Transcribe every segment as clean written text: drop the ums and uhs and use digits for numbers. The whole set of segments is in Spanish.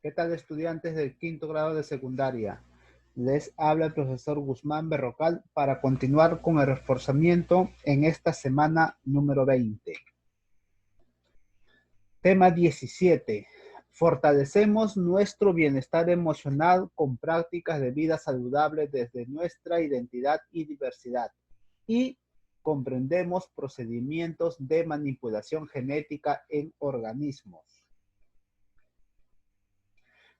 ¿Qué tal, estudiantes del quinto grado de secundaria? Les habla el profesor Guzmán Berrocal para continuar con el reforzamiento en esta semana número 20. Tema 17. Fortalecemos nuestro bienestar emocional con prácticas de vida saludable desde nuestra identidad y diversidad. Y comprendemos procedimientos de manipulación genética en organismos.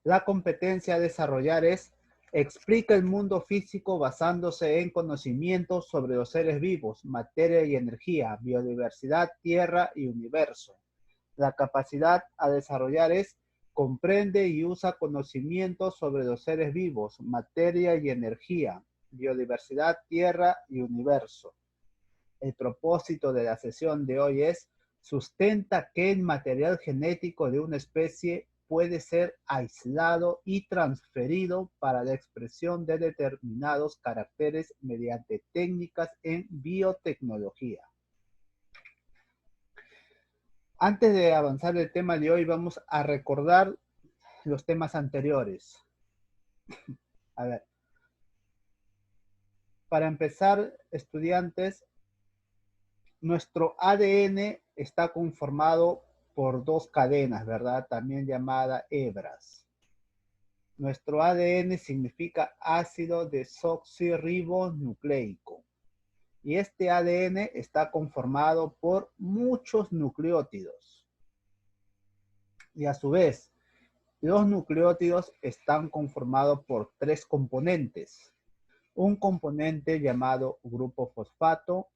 La competencia a desarrollar es: explica el mundo físico basándose en conocimientos sobre los seres vivos, materia y energía, biodiversidad, tierra y universo. La capacidad a desarrollar es: comprende y usa conocimientos sobre los seres vivos, materia y energía, biodiversidad, tierra y universo. El propósito de la sesión de hoy es: sustenta que el material genético de una especie puede ser aislado y transferido para la expresión de determinados caracteres mediante técnicas en biotecnología. Antes de avanzar el tema de hoy, vamos a recordar los temas anteriores. A ver, para empezar, estudiantes, nuestro ADN está conformado por dos cadenas, ¿verdad? También llamada hebras. Nuestro ADN significa ácido desoxirribonucleico. Y este ADN está conformado por muchos nucleótidos. Y a su vez, los nucleótidos están conformados por tres componentes. Un componente llamado grupo fosfato,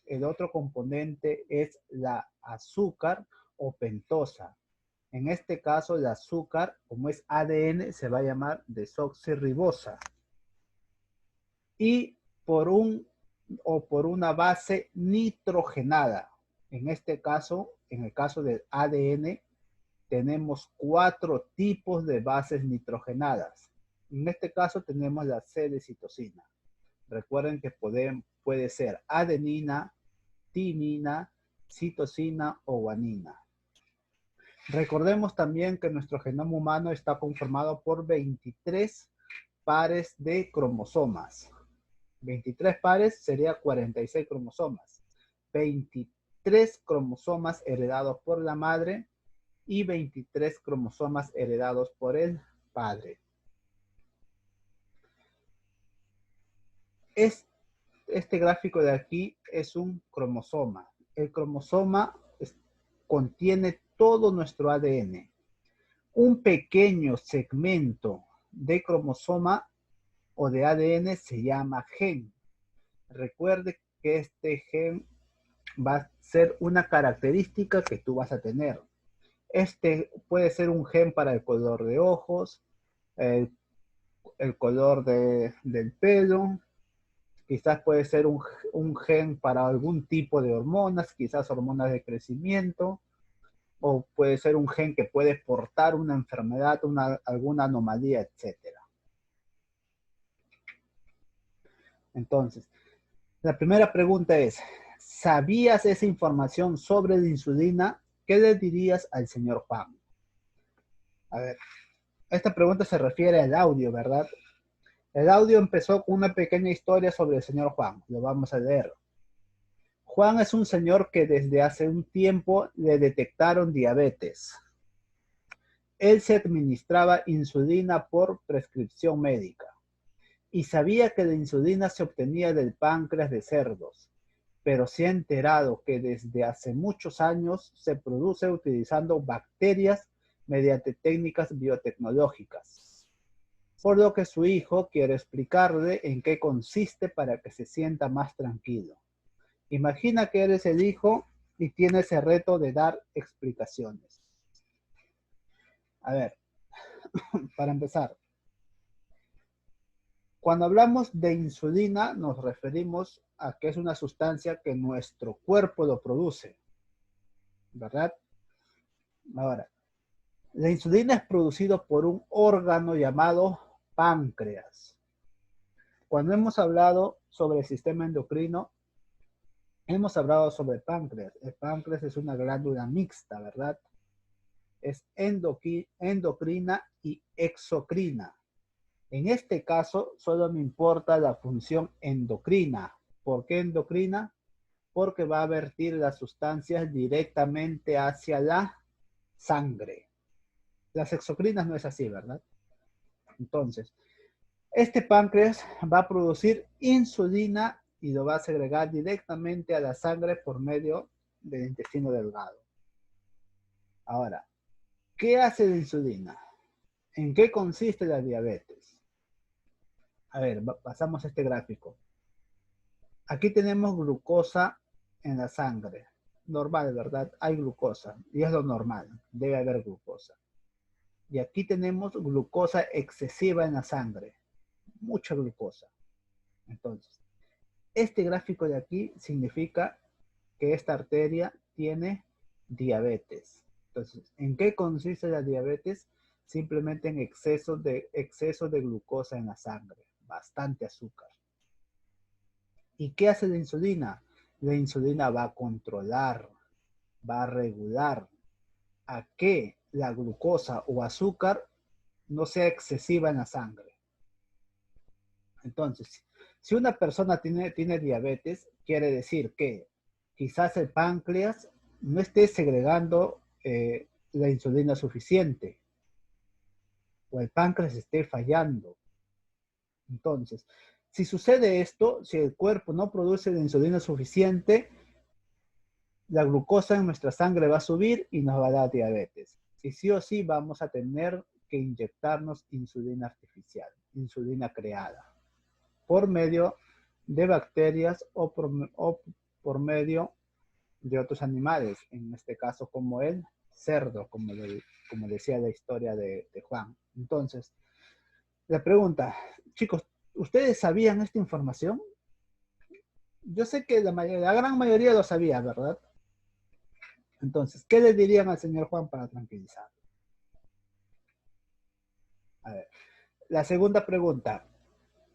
el otro componente es la azúcar o pentosa. En este caso, el azúcar, como es ADN, se va a llamar desoxirribosa. Y por una base nitrogenada. En este caso, en el caso del ADN, tenemos 4 tipos de bases nitrogenadas. En este caso tenemos la C-citosina. Recuerden que puede ser adenina, timina, citosina o guanina. Recordemos también que nuestro genoma humano está conformado por 23 pares de cromosomas. 23 pares sería 46 cromosomas. 23 cromosomas heredados por la madre y 23 cromosomas heredados por el padre. Este gráfico de aquí es un cromosoma. El cromosoma contiene todo nuestro ADN. Un pequeño segmento de cromosoma o de ADN se llama gen. Recuerde que este gen va a ser una característica que tú vas a tener. Este puede ser un gen para el color de ojos, el color del pelo, quizás puede ser un gen para algún tipo de hormonas, quizás hormonas de crecimiento, o puede ser un gen que puede portar una enfermedad, alguna anomalía, etc. Entonces, la primera pregunta es: ¿sabías esa información sobre la insulina? ¿Qué le dirías al señor Juan? A ver, esta pregunta se refiere al audio, ¿verdad? El audio empezó con una pequeña historia sobre el señor Juan. Lo vamos a leer. Juan es un señor que desde hace un tiempo le detectaron diabetes. Él se administraba insulina por prescripción médica y sabía que la insulina se obtenía del páncreas de cerdos, pero se ha enterado que desde hace muchos años se produce utilizando bacterias mediante técnicas biotecnológicas. Por lo que su hijo quiere explicarle en qué consiste para que se sienta más tranquilo. Imagina que eres el hijo y tienes el reto de dar explicaciones. A ver, para empezar, cuando hablamos de insulina nos referimos a que es una sustancia que nuestro cuerpo lo produce, ¿verdad? Ahora, la insulina es producida por un órgano llamado páncreas. Cuando hemos hablado sobre el sistema endocrino, hemos hablado sobre el páncreas. El páncreas es una glándula mixta, ¿verdad? Es endocrina y exocrina. En este caso, solo me importa la función endocrina. ¿Por qué endocrina? Porque va a vertir las sustancias directamente hacia la sangre. Las exocrinas no es así, ¿verdad? Entonces, este páncreas va a producir insulina y lo va a segregar directamente a la sangre por medio del intestino delgado. Ahora, ¿qué hace la insulina? ¿En qué consiste la diabetes? A ver, pasamos a este gráfico. Aquí tenemos glucosa en la sangre. Normal, ¿verdad? Hay glucosa y es lo normal. Debe haber glucosa. Y aquí tenemos glucosa excesiva en la sangre. Mucha glucosa. Entonces, este gráfico de aquí significa que esta arteria tiene diabetes. Entonces, ¿en qué consiste la diabetes? Simplemente en exceso de glucosa en la sangre. Bastante azúcar. ¿Y qué hace la insulina? La insulina va a controlar, va a regular a que la glucosa o azúcar no sea excesiva en la sangre. Entonces, si una persona tiene diabetes, quiere decir que quizás el páncreas no esté segregando la insulina suficiente o el páncreas esté fallando. Entonces, si sucede esto, si el cuerpo no produce la insulina suficiente, la glucosa en nuestra sangre va a subir y nos va a dar diabetes. Y sí o sí vamos a tener que inyectarnos insulina artificial, insulina creada, por medio de bacterias o por medio de otros animales, en este caso como el cerdo, como decía la historia de Juan. Entonces, la pregunta, chicos, ¿ustedes sabían esta información? Yo sé que la gran mayoría lo sabía, ¿verdad? Entonces, ¿qué le dirían al señor Juan para tranquilizarlo? A ver, la segunda pregunta,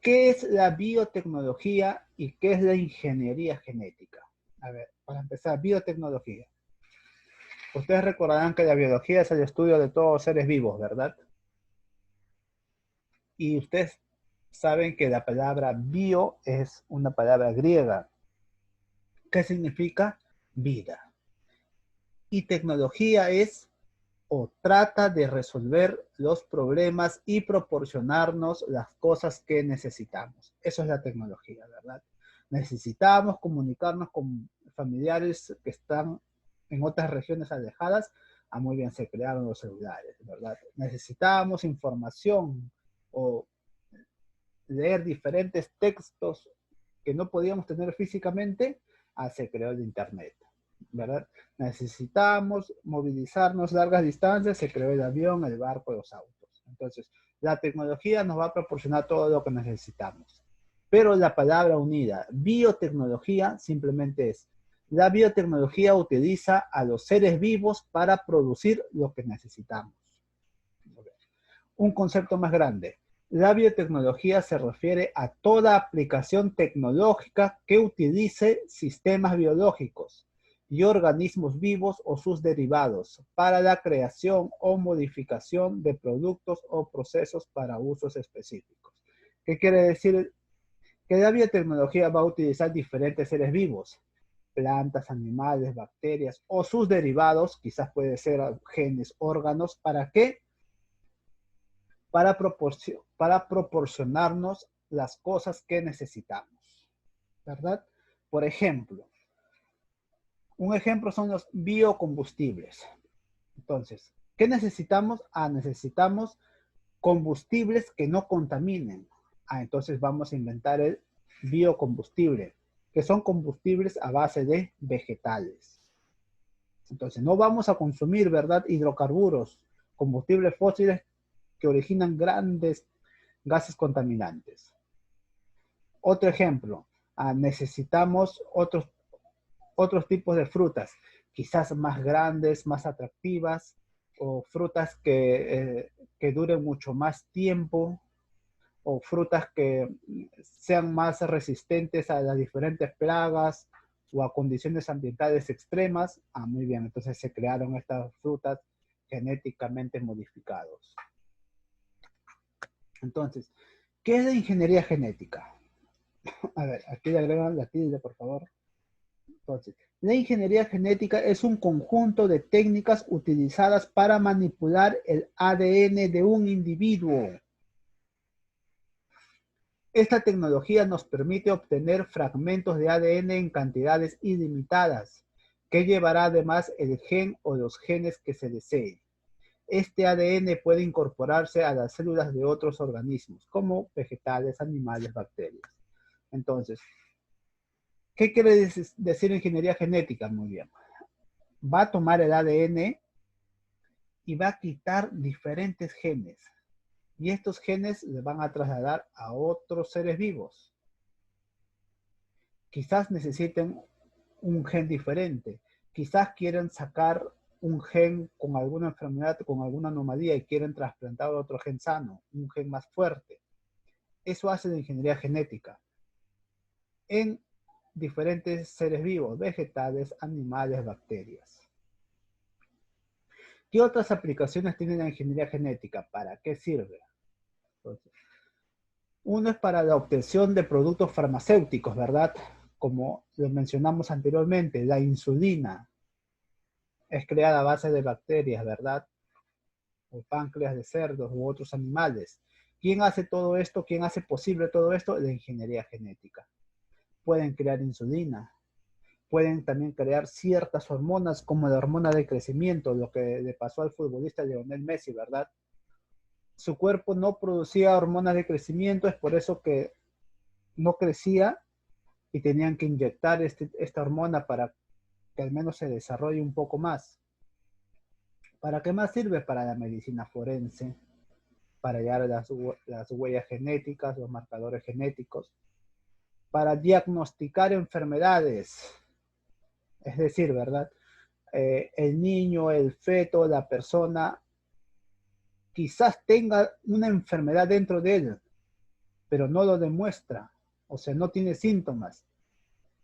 ¿qué es la biotecnología y qué es la ingeniería genética? A ver, para empezar, biotecnología. Ustedes recordarán que la biología es el estudio de todos los seres vivos, ¿verdad? Y ustedes saben que la palabra bio es una palabra griega. ¿Qué significa? Vida. Y tecnología es o trata de resolver los problemas y proporcionarnos las cosas que necesitamos. Eso es la tecnología, ¿verdad? Necesitamos comunicarnos con familiares que están en otras regiones alejadas. Ah, muy bien, se crearon los celulares, ¿verdad? Necesitamos información o leer diferentes textos que no podíamos tener físicamente. Ah, se creó el Internet, ¿verdad? Necesitamos movilizarnos largas distancias, se creó el avión, el barco, los autos. Entonces, la tecnología nos va a proporcionar todo lo que necesitamos. Pero la palabra unida, biotecnología, simplemente es, la biotecnología utiliza a los seres vivos para producir lo que necesitamos. Un concepto más grande. La biotecnología se refiere a toda aplicación tecnológica que utilice sistemas biológicos y organismos vivos o sus derivados para la creación o modificación de productos o procesos para usos específicos. ¿Qué quiere decir? Que la biotecnología va a utilizar diferentes seres vivos, plantas, animales, bacterias o sus derivados, quizás puede ser genes, órganos, ¿para qué? Para proporcionarnos las cosas que necesitamos, ¿verdad? Por ejemplo, un ejemplo son los biocombustibles. Entonces, ¿qué necesitamos? Necesitamos combustibles que no contaminen. Entonces vamos a inventar el biocombustible, que son combustibles a base de vegetales. Entonces, no vamos a consumir, ¿verdad? Hidrocarburos, combustibles fósiles que originan grandes gases contaminantes. Otro ejemplo, necesitamos otros tipos de frutas, quizás más grandes, más atractivas, o frutas que duren mucho más tiempo, o frutas que sean más resistentes a las diferentes plagas o a condiciones ambientales extremas. Muy bien, entonces se crearon estas frutas genéticamente modificadas. Entonces, ¿qué es la ingeniería genética? A ver, aquí le agregan la tilde, por favor. Entonces, la ingeniería genética es un conjunto de técnicas utilizadas para manipular el ADN de un individuo. Esta tecnología nos permite obtener fragmentos de ADN en cantidades ilimitadas, que llevará además el gen o los genes que se desee. Este ADN puede incorporarse a las células de otros organismos, como vegetales, animales, bacterias. Entonces, ¿qué quiere decir ingeniería genética? Muy bien. Va a tomar el ADN y va a quitar diferentes genes. Y estos genes le van a trasladar a otros seres vivos. Quizás necesiten un gen diferente. Quizás quieren sacar un gen con alguna enfermedad, con alguna anomalía y quieren trasplantar otro gen sano, un gen más fuerte. Eso hace la ingeniería genética en diferentes seres vivos, vegetales, animales, bacterias. ¿Qué otras aplicaciones tiene la ingeniería genética? ¿Para qué sirve? Entonces, uno es para la obtención de productos farmacéuticos, ¿verdad? Como lo mencionamos anteriormente, la insulina es creada a base de bacterias, ¿verdad? O páncreas de cerdos u otros animales. ¿Quién hace todo esto? ¿Quién hace posible todo esto? La ingeniería genética. Pueden crear insulina, pueden también crear ciertas hormonas como la hormona de crecimiento, lo que le pasó al futbolista Lionel Messi, ¿verdad? Su cuerpo no producía hormonas de crecimiento, es por eso que no crecía y tenían que inyectar esta hormona para que al menos se desarrolle un poco más. ¿Para qué más sirve? Para la medicina forense, para hallar las huellas genéticas, los marcadores genéticos, para diagnosticar enfermedades. Es decir, ¿verdad? El niño, el feto, la persona, quizás tenga una enfermedad dentro de él, pero no lo demuestra, o sea, no tiene síntomas.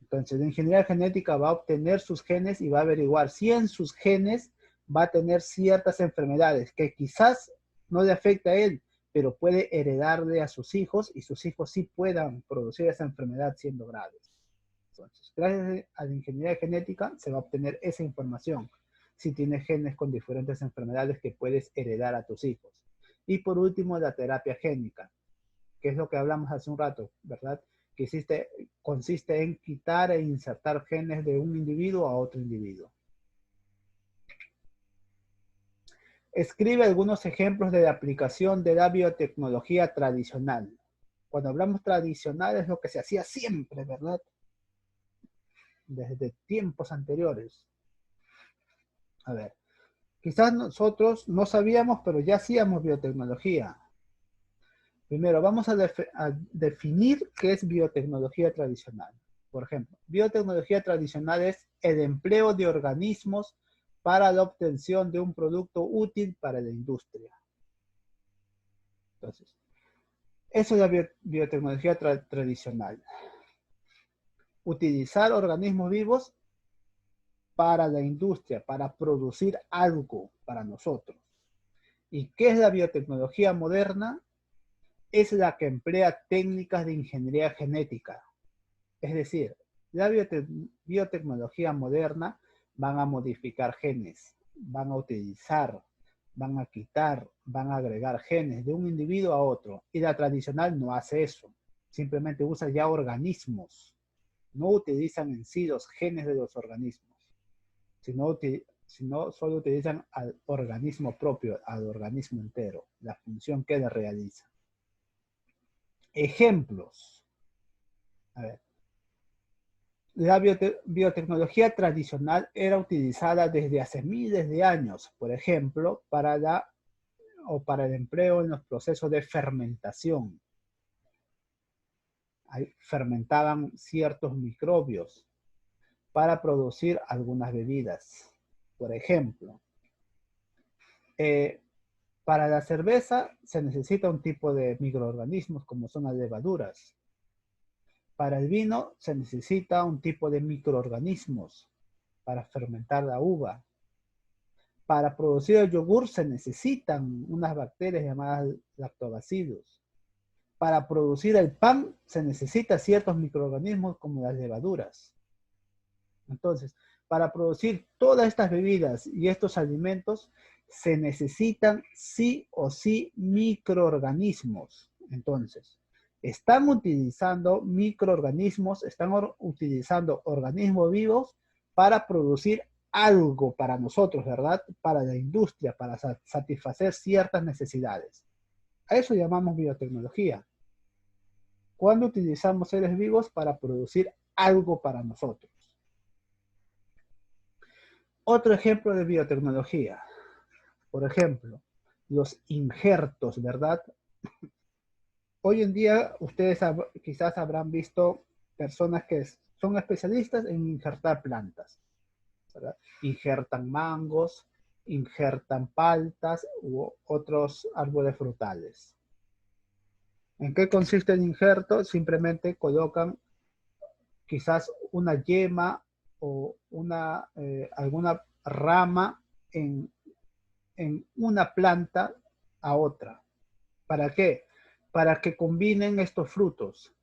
Entonces, la ingeniería genética va a obtener sus genes y va a averiguar si en sus genes va a tener ciertas enfermedades que quizás no le afecta a él, pero puede heredarle a sus hijos y sus hijos sí puedan producir esa enfermedad siendo graves. Entonces, gracias a la ingeniería genética se va a obtener esa información. Si tienes genes con diferentes enfermedades que puedes heredar a tus hijos. Y por último, la terapia génica, que es lo que hablamos hace un rato, ¿verdad? Que consiste en quitar e insertar genes de un individuo a otro individuo. Escribe algunos ejemplos de la aplicación de la biotecnología tradicional. Cuando hablamos tradicional es lo que se hacía siempre, ¿verdad? Desde tiempos anteriores. A ver, quizás nosotros no sabíamos, pero ya hacíamos biotecnología. Primero, vamos a definir qué es biotecnología tradicional. Por ejemplo, biotecnología tradicional es el empleo de organismos para la obtención de un producto útil para la industria. Entonces, eso es la biotecnología tradicional. Utilizar organismos vivos para la industria, para producir algo para nosotros. ¿Y qué es la biotecnología moderna? Es la que emplea técnicas de ingeniería genética. Es decir, la biotecnología moderna van a modificar genes, van a utilizar, van a quitar, van a agregar genes de un individuo a otro. Y la tradicional no hace eso. Simplemente usa ya organismos. No utilizan en sí los genes de los organismos, sino solo utilizan al organismo propio, al organismo entero, la función que le realiza. Ejemplos. A ver. La biotecnología tradicional era utilizada desde hace miles de años, por ejemplo, para el empleo en los procesos de fermentación. Ahí fermentaban ciertos microbios para producir algunas bebidas. Por ejemplo, para la cerveza se necesita un tipo de microorganismos como son las levaduras. Para el vino se necesita un tipo de microorganismos para fermentar la uva. Para producir el yogur se necesitan unas bacterias llamadas lactobacillus. para producir el pan se necesitan ciertos microorganismos como las levaduras. Entonces, para producir todas estas bebidas y estos alimentos se necesitan sí o sí microorganismos. Entonces, están utilizando microorganismos, están utilizando organismos vivos para producir algo para nosotros, ¿verdad? Para la industria, para satisfacer ciertas necesidades. A eso llamamos biotecnología. Cuando utilizamos seres vivos para producir algo para nosotros. Otro ejemplo de biotecnología. Por ejemplo, los injertos, ¿verdad? Hoy en día ustedes quizás habrán visto personas que son especialistas en injertar plantas, ¿verdad? Injertan mangos, injertan paltas u otros árboles frutales. ¿En qué consiste el injerto? Simplemente colocan quizás una yema o alguna rama en una planta a otra. ¿Para qué? Para que combinen estos frutos.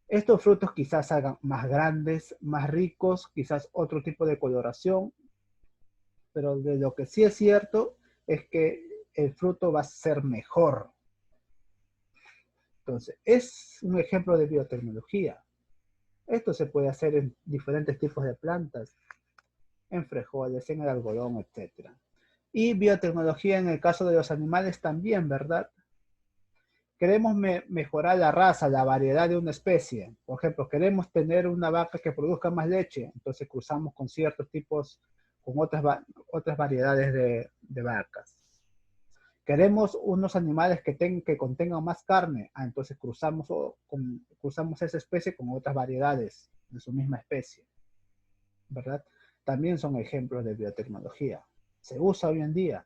Estos frutos quizás hagan más grandes, más ricos, quizás otro tipo de coloración, pero de lo que sí es cierto es que el fruto va a ser mejor. Entonces, es un ejemplo de biotecnología. Esto se puede hacer en diferentes tipos de plantas, en frijoles, en el algodón, etc. Y biotecnología en el caso de los animales también, ¿verdad? Queremos mejorar la raza, la variedad de una especie. Por ejemplo, queremos tener una vaca que produzca más leche, entonces cruzamos con ciertos tipos, con otras variedades de vacas. Queremos unos animales que contengan más carne, entonces cruzamos esa especie con otras variedades de su misma especie, ¿verdad? También son ejemplos de biotecnología. Se usa hoy en día.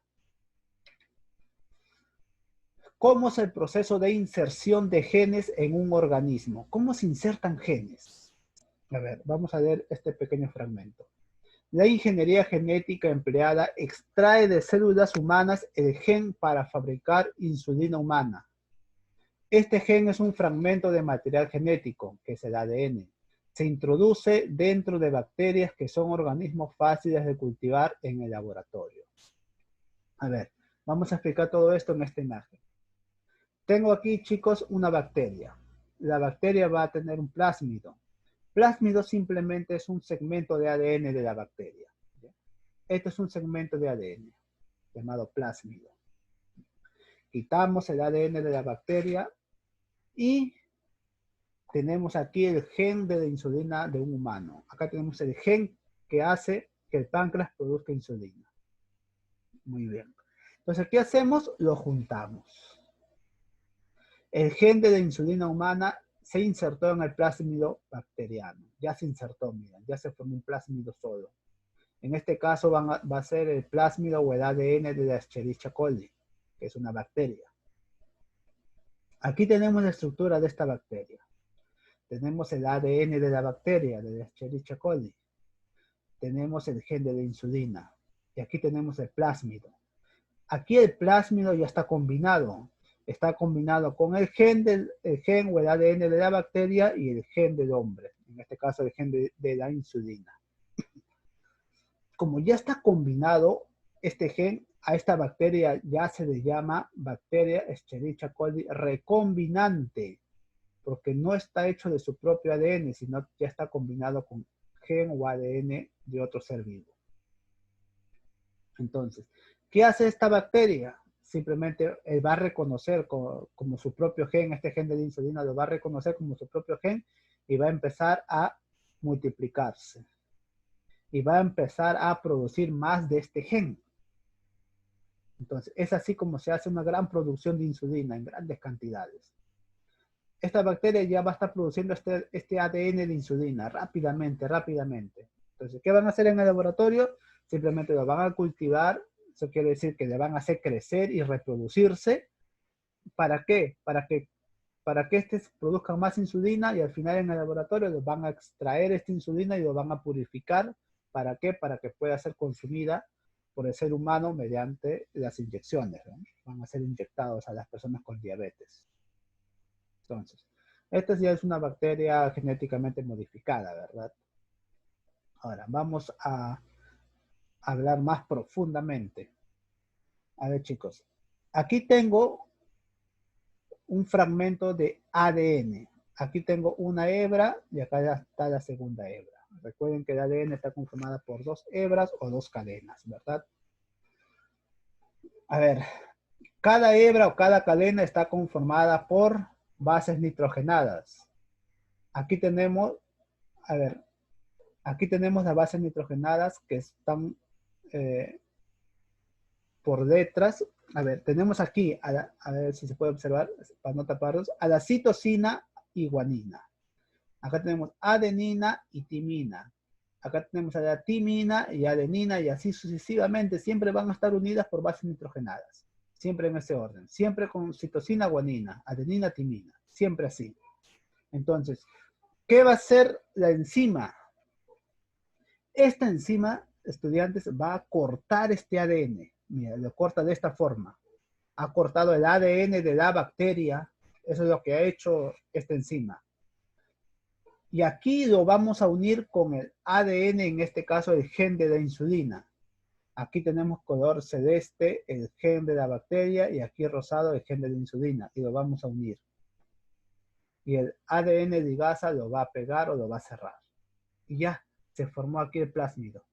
¿Cómo es el proceso de inserción de genes en un organismo? ¿Cómo se insertan genes? A ver, vamos a ver este pequeño fragmento. La ingeniería genética empleada extrae de células humanas el gen para fabricar insulina humana. Este gen es un fragmento de material genético, que es el ADN. Se introduce dentro de bacterias que son organismos fáciles de cultivar en el laboratorio. A ver, vamos a explicar todo esto en esta imagen. Tengo aquí, chicos, una bacteria. La bacteria va a tener un plásmido. Plásmido simplemente es un segmento de ADN de la bacteria. Este es un segmento de ADN llamado plásmido. Quitamos el ADN de la bacteria y tenemos aquí el gen de la insulina de un humano. Acá tenemos el gen que hace que el páncreas produzca insulina. Muy bien. Entonces, ¿qué hacemos? Lo juntamos. El gen de la insulina humana se insertó en el plásmido bacteriano. Ya se insertó, miren, ya se formó un plásmido solo. En este caso va a ser el plásmido o el ADN de la Escherichia coli, que es una bacteria. Aquí tenemos la estructura de esta bacteria. Tenemos el ADN de la bacteria, de la Escherichia coli. Tenemos el gen de la insulina. Y aquí tenemos el plásmido. Aquí el plásmido ya está combinado. Está combinado con el gen o el ADN de la bacteria y el gen del hombre. En este caso, el gen de la insulina. Como ya está combinado este gen, a esta bacteria ya se le llama bacteria Escherichia coli recombinante, porque no está hecho de su propio ADN, sino ya está combinado con gen o ADN de otro ser vivo. Entonces, ¿qué hace esta bacteria? Simplemente va a reconocer como su propio gen, este gen de la insulina lo va a reconocer como su propio gen y va a empezar a multiplicarse. Y va a empezar a producir más de este gen. Entonces, es así como se hace una gran producción de insulina en grandes cantidades. Esta bacteria ya va a estar produciendo este ADN de insulina rápidamente. Entonces, ¿qué van a hacer en el laboratorio? Simplemente lo van a cultivar. Eso quiere decir que le van a hacer crecer y reproducirse. ¿Para qué? Para que estos produzcan más insulina y al final en el laboratorio los van a extraer esta insulina y lo van a purificar. ¿Para qué? Para que pueda ser consumida por el ser humano mediante las inyecciones, ¿no? Van a ser inyectados a las personas con diabetes. Entonces, esta ya es una bacteria genéticamente modificada, ¿verdad? Ahora, vamos a hablar más profundamente. A ver, chicos, aquí tengo un fragmento de ADN. Aquí tengo una hebra y acá ya está la segunda hebra. Recuerden que el ADN está conformada por 2 hebras o 2 cadenas, ¿verdad? A ver, cada hebra o cada cadena está conformada por bases nitrogenadas. Aquí tenemos, a ver, aquí tenemos las bases nitrogenadas que están por detrás. A ver, tenemos aquí, a ver si se puede observar, para no taparlos, a la citosina y guanina. Acá tenemos adenina y timina. Acá tenemos a la timina y adenina y así sucesivamente. Siempre van a estar unidas por bases nitrogenadas. Siempre en ese orden. Siempre con citosina, guanina, adenina, timina. Siempre así. Entonces, ¿qué va a hacer la enzima? Esta enzima, estudiantes, va a cortar este ADN. Mira, lo corta de esta forma. Ha cortado el ADN de la bacteria. Eso es lo que ha hecho esta enzima. Y aquí lo vamos a unir con el ADN, en este caso el gen de la insulina. Aquí tenemos color celeste, el gen de la bacteria, y aquí rosado, el gen de la insulina. Y lo vamos a unir. Y el ADN ligasa lo va a pegar o lo va a cerrar. Y ya, se formó aquí el plásmido.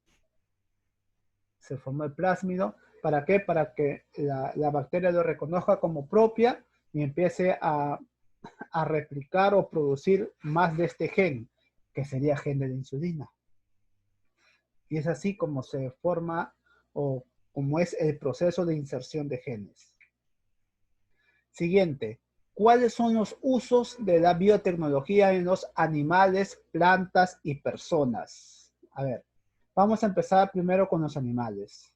Se formó el plásmido. ¿Para qué? Para que la bacteria lo reconozca como propia y empiece a replicar o producir más de este gen, que sería gen de la insulina. Y es así como se forma o como es el proceso de inserción de genes. Siguiente, ¿cuáles son los usos de la biotecnología en los animales, plantas y personas? A ver, vamos a empezar primero con los animales.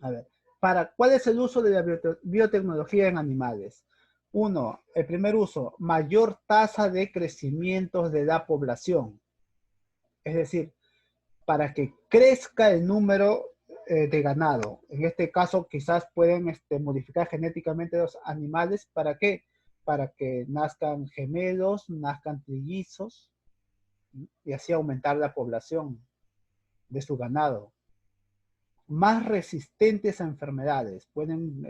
A ver, ¿cuál es el uso de la biotecnología en animales? Uno, el primer uso, mayor tasa de crecimiento de la población. Es decir, para que crezca el número de ganado. En este caso, quizás pueden modificar genéticamente los animales. ¿Para qué? Para que nazcan gemelos, nazcan trillizos, y así aumentar la población de su ganado. Más resistentes a enfermedades. Pueden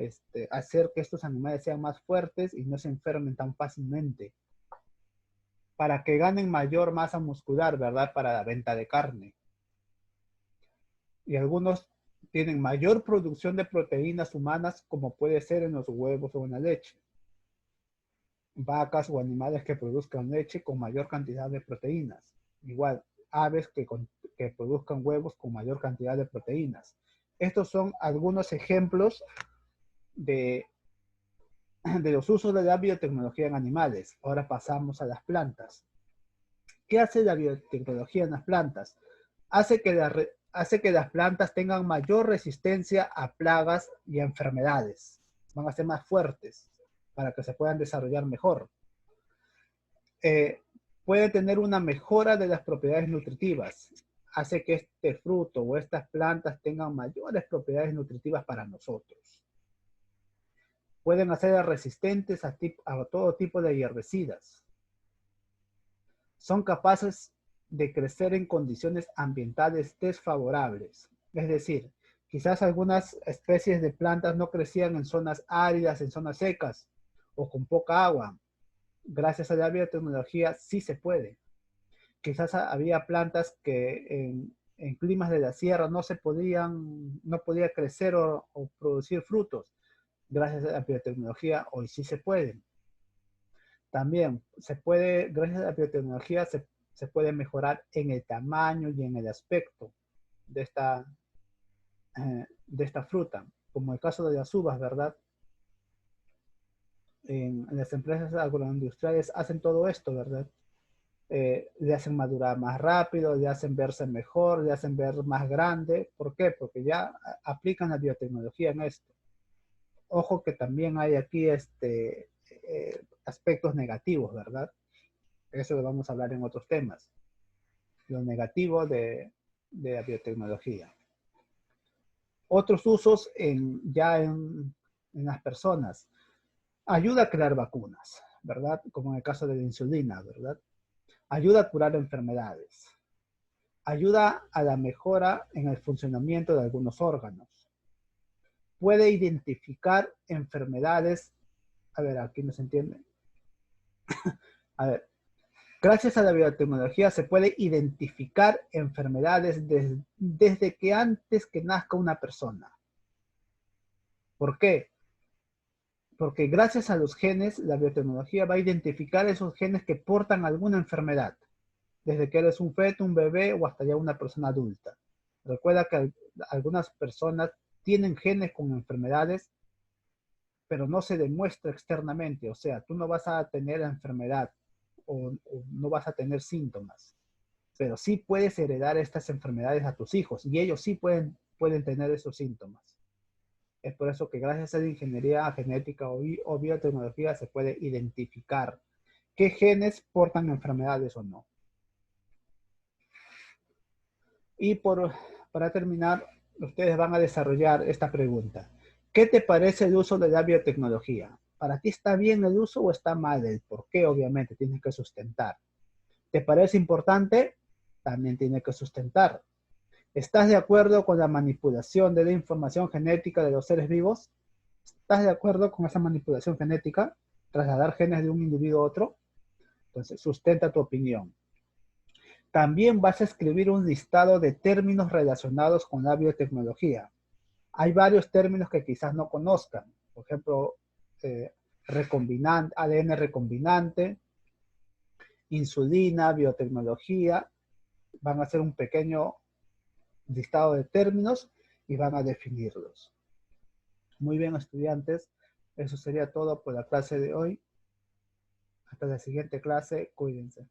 hacer que estos animales sean más fuertes y no se enfermen tan fácilmente. Para que ganen mayor masa muscular, ¿verdad? Para la venta de carne. Y algunos tienen mayor producción de proteínas humanas, como puede ser en los huevos o en la leche. Vacas o animales que produzcan leche con mayor cantidad de proteínas. Igual, aves que produzcan huevos con mayor cantidad de proteínas. Estos son algunos ejemplos de los usos de la biotecnología en animales. Ahora pasamos a las plantas. ¿Qué hace la biotecnología en las plantas? Hace que las plantas tengan mayor resistencia a plagas y a enfermedades. Van a ser más fuertes para que se puedan desarrollar mejor. Puede tener una mejora de las propiedades nutritivas. Hace que este fruto o estas plantas tengan mayores propiedades nutritivas para nosotros. Pueden hacer resistentes a todo tipo de herbicidas. Son capaces de crecer en condiciones ambientales desfavorables. Es decir, quizás algunas especies de plantas no crecían en zonas áridas, en zonas secas o con poca agua. Gracias a la biotecnología sí se puede. Quizás había plantas que en climas de la sierra no podía crecer o producir frutos. Gracias a la biotecnología hoy sí se pueden. También gracias a la biotecnología se puede mejorar en el tamaño y en el aspecto de esta fruta, como el caso de las uvas, ¿verdad? En las empresas agroindustriales hacen todo esto, ¿verdad? Le hacen madurar más rápido, le hacen verse mejor, le hacen ver más grande. ¿Por qué? Porque ya aplican la biotecnología en esto. Ojo que también hay aquí aspectos negativos, ¿verdad? Eso lo vamos a hablar en otros temas. Lo negativo de la biotecnología. Otros usos ya en las personas. Ayuda a crear vacunas. ¿verdad? Como en el caso de la insulina, ¿verdad? Ayuda a curar enfermedades. Ayuda a la mejora en el funcionamiento de algunos órganos. Puede identificar enfermedades. A ver, aquí no se entiende. A ver, gracias a la biotecnología se puede identificar enfermedades desde que antes que nazca una persona. ¿Por qué? Porque gracias a los genes, la biotecnología va a identificar esos genes que portan alguna enfermedad, desde que eres un feto, un bebé o hasta ya una persona adulta. Recuerda que algunas personas tienen genes con enfermedades, pero no se demuestra externamente. O sea, tú no vas a tener la enfermedad o no vas a tener síntomas, pero sí puedes heredar estas enfermedades a tus hijos y ellos sí pueden tener esos síntomas. Es por eso que gracias a la ingeniería genética o biotecnología se puede identificar qué genes portan enfermedades o no. Y para terminar, ustedes van a desarrollar esta pregunta. ¿Qué te parece el uso de la biotecnología? ¿Para ti está bien el uso o está mal? El por qué, obviamente, tienes que sustentar. ¿Te parece importante? También tiene que sustentar. ¿Estás de acuerdo con la manipulación de la información genética de los seres vivos? ¿Estás de acuerdo con esa manipulación genética? Trasladar genes de un individuo a otro. Entonces, sustenta tu opinión. También vas a escribir un listado de términos relacionados con la biotecnología. Hay varios términos que quizás no conozcan. Por ejemplo, ADN recombinante, insulina, biotecnología. Van a hacer un pequeño listado de términos y van a definirlos. Muy bien, estudiantes. Eso sería todo por la clase de hoy. Hasta la siguiente clase. Cuídense.